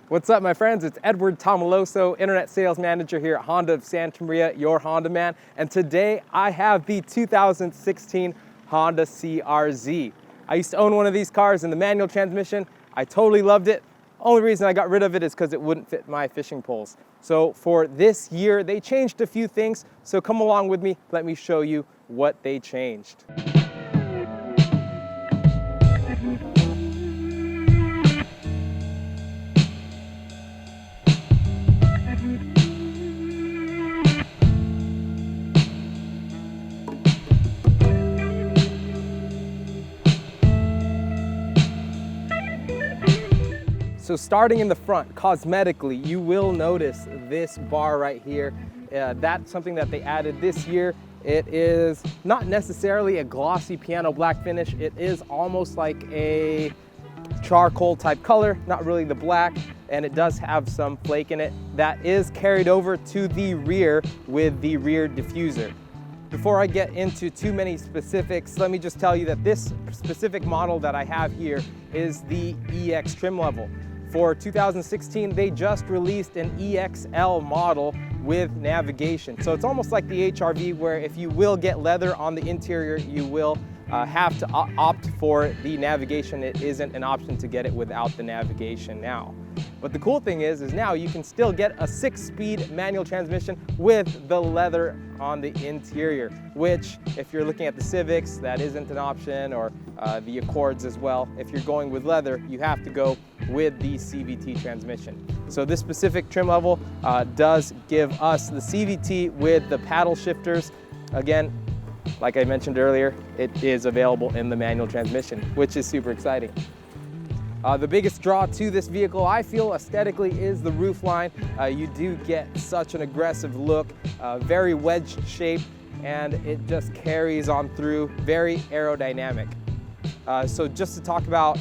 What's up, my friends? It's Edward Tomilloso, Internet Sales Manager here at Honda of Santa Maria, your Honda man. And today I have the 2016 Honda CRZ. I used to own one of these cars in the manual transmission. I totally loved it. Only reason I got rid of it is because it wouldn't fit my fishing poles. So for this year, they changed a few things. So come along with me. Let me show you what they changed. So starting in the front, cosmetically, you will notice this bar right here. That's something that they added this year. It is not necessarily a glossy piano black finish. It is almost like a charcoal type color, not really the black, and it does have some flake in it. That is carried over to the rear with the rear diffuser. Before I get into too many specifics, let me just tell you that this specific model that I have here is the EX trim level. For 2016, they just released an EXL model with navigation. So it's almost like the HRV, where if you will get leather on the interior, you will have to opt for the navigation. It isn't an option to get it without the navigation now. But the cool thing is now you can still get a 6-speed manual transmission with the leather on the interior, which if you're looking at the Civics, that isn't an option, or the Accords as well. If you're going with leather, you have to go with the CVT transmission. So this specific trim level does give us the CVT with the paddle shifters. Again, like I mentioned earlier, it is available in the manual transmission, which is super exciting. The biggest draw to this vehicle, I feel aesthetically, is the roofline. You do get such an aggressive look, very wedge shaped, and it just carries on through, very aerodynamic. So just to talk about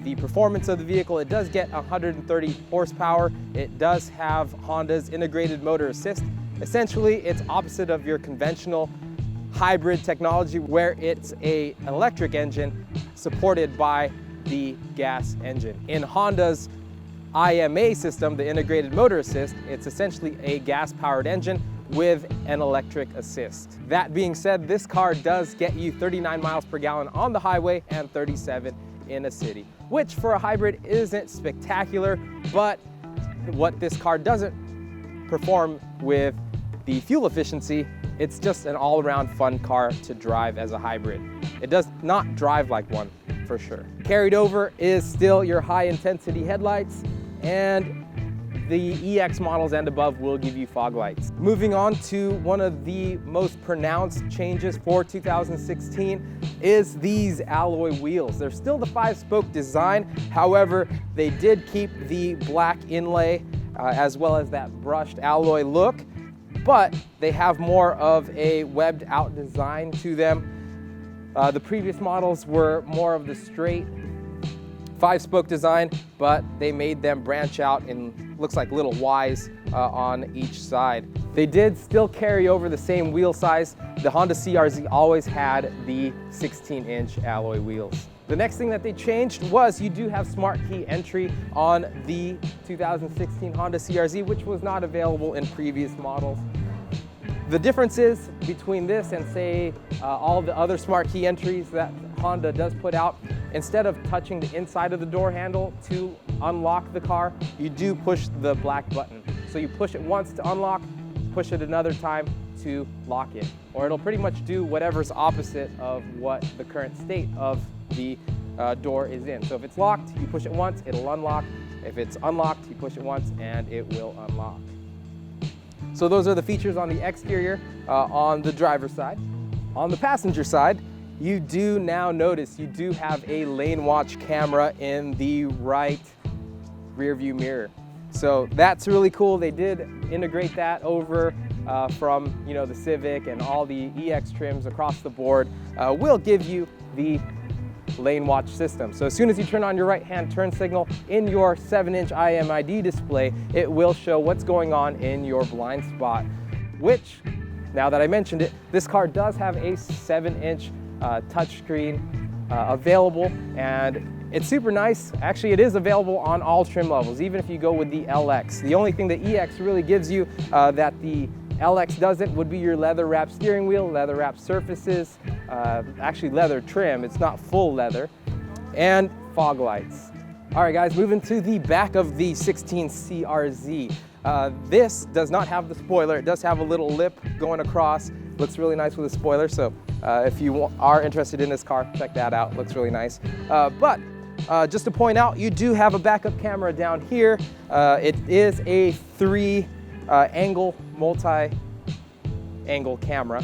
the performance of the vehicle, it does get 130 horsepower. It does have Honda's integrated motor assist. Essentially, it's opposite of your conventional hybrid technology, where it's an electric engine supported by the gas engine. In Honda's IMA system, the integrated motor assist, it's essentially a gas-powered engine with an electric assist. That being said, this car does get you 39 miles per gallon on the highway and 37 in a city, which for a hybrid isn't spectacular, but what this car doesn't perform with the fuel efficiency, it's just an all-around fun car to drive as a hybrid. It does not drive like one, for sure. Carried over is still your high-intensity headlights, and the EX models and above will give you fog lights. Moving on to one of the most pronounced changes for 2016 is these alloy wheels. They're still the 5-spoke design, however, they did keep the black inlay as well as that brushed alloy look, but they have more of a webbed out design to them. The previous models were more of the straight 5-spoke design, but they made them branch out in, looks like little Ys on each side. They did still carry over the same wheel size. The Honda CRZ always had the 16-inch alloy wheels. The next thing that they changed was you do have smart key entry on the 2016 Honda CRZ, which was not available in previous models. The difference is between this and say all the other smart key entries that Honda does put out, instead of touching the inside of the door handle to unlock the car, you do push the black button. So you push it once to unlock, push it another time to lock it, or it'll pretty much do whatever's opposite of what the current state of the door is in. So if it's locked, you push it once, it'll unlock. If it's unlocked, you push it once and it will unlock. So those are the features on the exterior on the driver's side. On the passenger side, you do now notice you do have a lane watch camera in the right rear view mirror. So that's really cool. They did integrate that over from the Civic, and all the EX trims across the board will give you the lane watch system. So as soon as you turn on your right-hand turn signal in your 7-inch IMID display, it will show what's going on in your blind spot, which, now that I mentioned it, this car does have a 7-inch touchscreen available, and It's super nice. Actually, it is available on all trim levels, even if you go with the LX. The only thing the EX really gives you that the LX doesn't would be your leather wrap steering wheel, leather wrap surfaces, actually leather trim. It's not full leather, and fog lights. All right, guys, moving to the back of the 16 CRZ. This does not have the spoiler. It does have a little lip going across. Looks really nice with a spoiler. So if you are interested in this car, check that out. Looks really nice. But just to point out, you do have a backup camera down here. It is a 3-angle, multi-angle camera.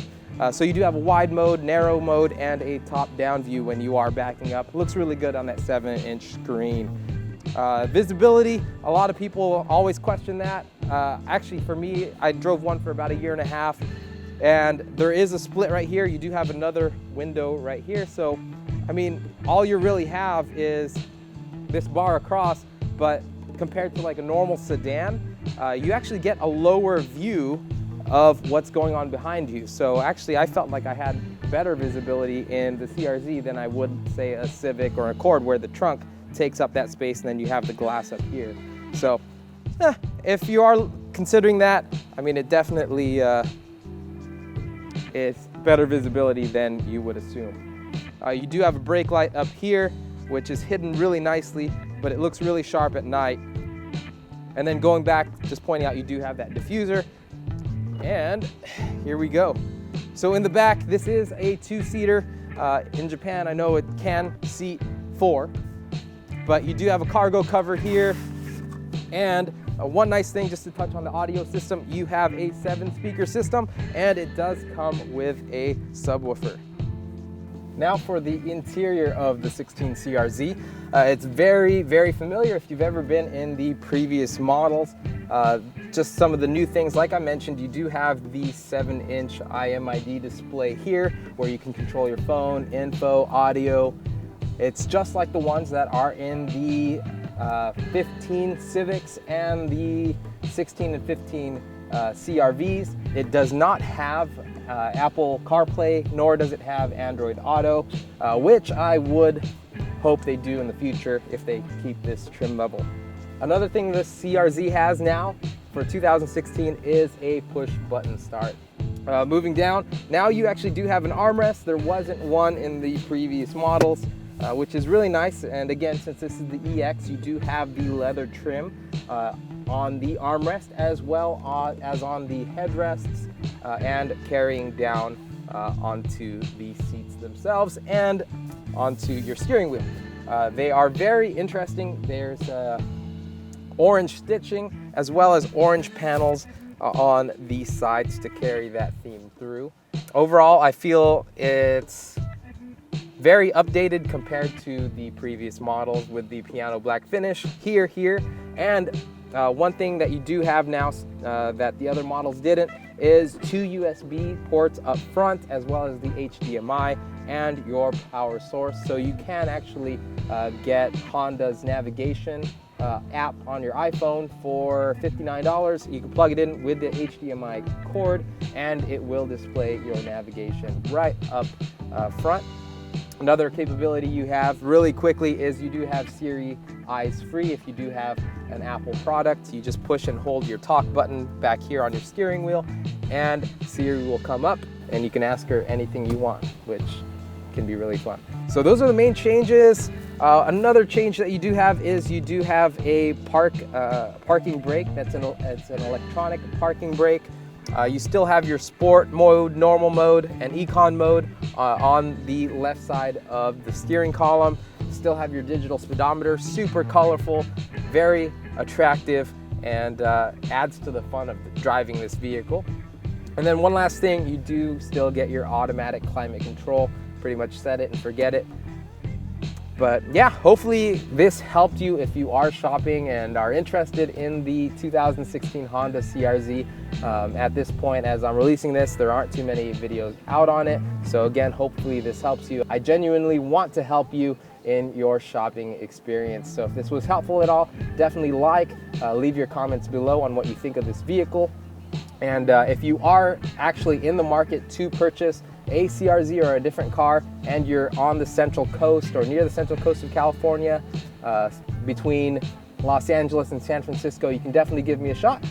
So you do have a wide mode, narrow mode, and a top-down view when you are backing up. Looks really good on that 7-inch screen. Visibility, a lot of people always question that. Actually, for me, I drove one for about 1.5 years, and there is a split right here. You do have another window right here. So, I mean, all you really have is this bar across, but compared to like a normal sedan, you actually get a lower view of what's going on behind you. So actually, I felt like I had better visibility in the CRZ than I would, say, a Civic or Accord, where the trunk takes up that space and then you have the glass up here. So if you are considering that, I mean, it definitely is better visibility than you would assume. You do have a brake light up here, which is hidden really nicely, but it looks really sharp at night. And then going back, just pointing out, you do have that diffuser. And here we go. So in the back, this is a 2-seater. In Japan, I know it can seat 4, but you do have a cargo cover here. And one nice thing, just to touch on the audio system, you have a 7-speaker system, and it does come with a subwoofer. Now for the interior of the 16 CRZ. It's very, very familiar if you've ever been in the previous models. Just some of the new things, like I mentioned, you do have the 7-inch IMID display here where you can control your phone, info, audio. It's just like the ones that are in the 15 Civics and the 16 and 15 CRVs. It does not have Apple CarPlay, nor does it have Android Auto, which I would hope they do in the future if they keep this trim level. Another thing this CRZ has now for 2016 is a push button start. Moving down, now you actually do have an armrest. There wasn't one in the previous models, which is really nice. And again, since this is the EX, you do have the leather trim on the armrest as well as on the headrests and carrying down onto the seats themselves and onto your steering wheel. They are very interesting. There's orange stitching as well as orange panels on the sides to carry that theme through. Overall, I feel it's very updated compared to the previous models with the piano black finish here. And one thing that you do have now that the other models didn't is 2 USB ports up front, as well as the HDMI and your power source. So you can actually get Honda's navigation app on your iPhone for $59. You can plug it in with the HDMI cord and it will display your navigation right up front. Another capability you have really quickly is you do have Siri Eyes Free. If you do have an Apple product, you just push and hold your talk button back here on your steering wheel and Siri will come up and you can ask her anything you want, which can be really fun. So those are the main changes. Another change that you do have is you do have a parking brake. It's an electronic parking brake. You still have your sport mode, normal mode, and econ mode on the left side of the steering column. Still have your digital speedometer, super colorful, very attractive, and adds to the fun of driving this vehicle. And then one last thing, you do still get your automatic climate control. Pretty much set it and forget it. But yeah, hopefully this helped you if you are shopping and are interested in the 2016 Honda CRZ. At this point, as I'm releasing this, there aren't too many videos out on it. So again, hopefully this helps you. I genuinely want to help you in your shopping experience. So if this was helpful at all, definitely leave your comments below on what you think of this vehicle. And if you are actually in the market to purchase a CRZ or a different car and you're on the Central Coast or near the Central Coast of California, between Los Angeles and San Francisco, you can definitely give me a shot.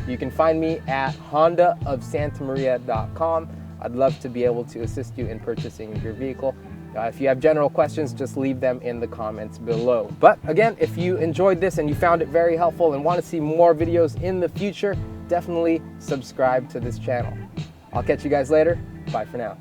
You can find me at hondaofsantamaria.com. I'd love to be able to assist you in purchasing your vehicle. If you have general questions, just leave them in the comments below. But again, if you enjoyed this and you found it very helpful and want to see more videos in the future, definitely subscribe to this channel. I'll catch you guys later. Bye for now.